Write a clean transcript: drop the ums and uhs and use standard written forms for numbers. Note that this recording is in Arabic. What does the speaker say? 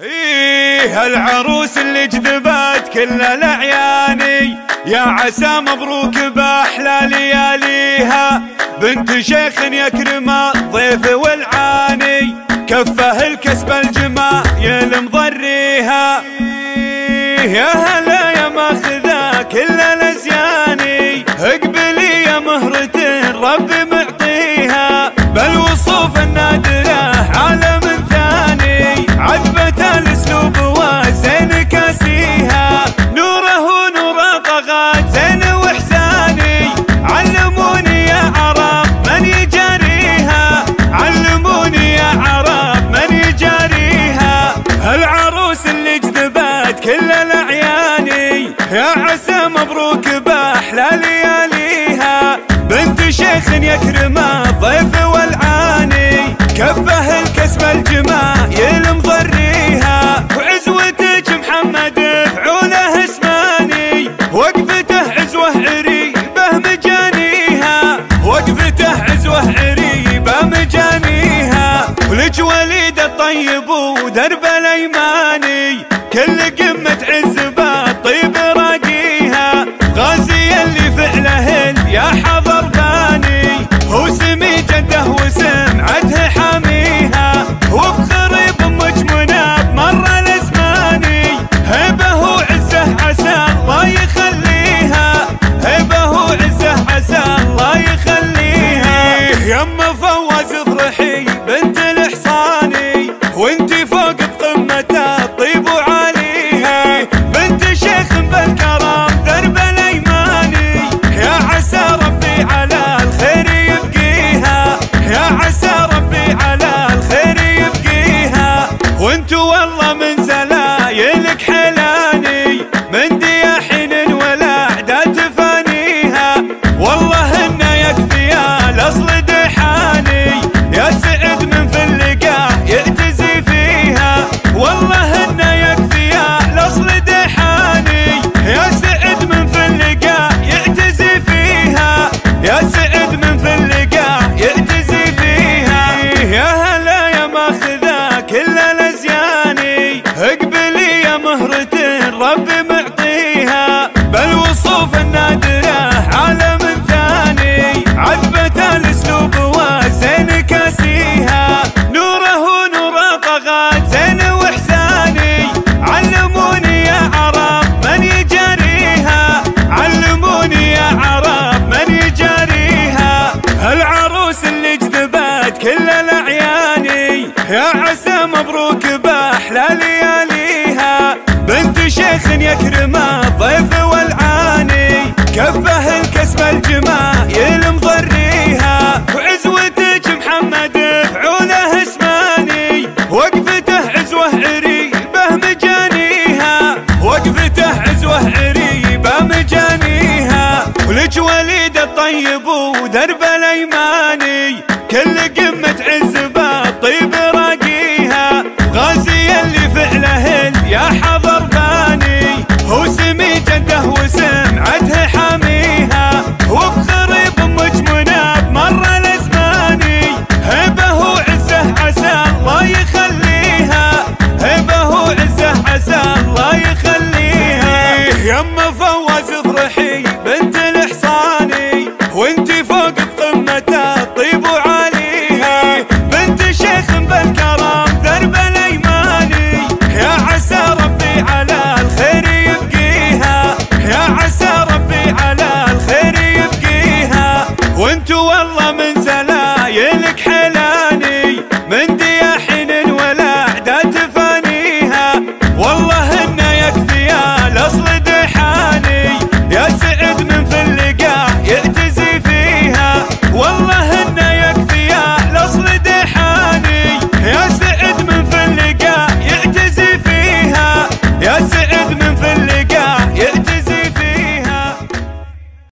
ايه العروس اللي جذبت كل الاعياني، يا عسى مبروك باحلى لياليها. بنت شيخ يكرم الضيف والعاني، كفه الكسب الجمايل مضريها. يا هلا يا ماخذه كل الازياني، اقبلي يا مهرة ربي معطيها. بالوصوف النادره عالم ثاني، عذبة الاسلوب وزين كاسيها. نوره ونور طغات زين واحساني، علموني يا عرب من يجاريها. علموني يا عرب من يجاريها. العروس اللي جذبت كل الاعياني، يا عسى مبروك باحلى لياليها. بنت شيخ يكرم الضيف والعاني، كفه الكسب الجمايل مضريها. وعزوتك محمد فعوله اسماني، وقفته عزوه عريبه مجانيها. وقفته عزوه عريبه مجانيها. ولك وليد الطيب ودرب الايماني، كل قمه عز بالطيب راقيها. غازي اللي فعله يا حضر باني، هو سمي جده وسمعته حاميها. وفخر بامك مناب مر الازماني، هيبه وعزه عسى الله يخليها. هيبه وعزه عسى الله يخليها. يما فواز افرحي بنت الحصاني، وانتي فوق بقمة الطيب وعاليها. بنت شيخ بالكرم درب الايماني، يا عسى ربي على الخير يبقيها. يا عسى ربي على الخير يبقيها. وانتو والله من زلايلك حيلاني، من دياحين ولا اعداد تفانيها. والله انه يكفي الاصل دحاني، يا سعد من في اللقاء يعتزي فيها. والله انه يكفي الاصل دحاني، يا سعد من في اللقاء يعتزي فيها. يا سعد من في اللقاء يعتزي فيها. يا هلا يا ماخذه كل الازياني، اقبلي يا مهرة ربي معطيها. بالوصوف النادره عالم ثاني، عذبة الاسلوب وزين كاسيها. نوره ونور طغات زين واحساني، علموني يا عرب من يجاريها. علموني يا عرب من يجاريها. العروس اللي جذبت كل الاعياني، يا عسى مبروك باحلى لياليها. بنت شيخ يكرم الضيف والعاني، كفه الكسب الجمايل مضريها. وعزوتك محمد فعوله اسماني، وقفته عزوه عريبه مجانيها. وقفته عزوه عريبه مجانيها. ولك وليد الطيب ودرب الايماني، كل قمه عز بالطيب راقيها. غازي اللي فعله يا حضر باني، هو سمي جده وسمعته حاميها. وفخر بامك مناب مر الازماني، هيبه وعزه عسى الله يخليها. هيبه وعزه عسى الله يخليها. يما فواز افرحي بنت الحصاني، وانتي فوق بقمة الطيب وعاليها. بنت شيخ بالكرم درب الايماني، يا عسى ربي على الخير يبقيها. يا عسى ربي على الخير يبقيها. وانتو والله من زلايلك حيل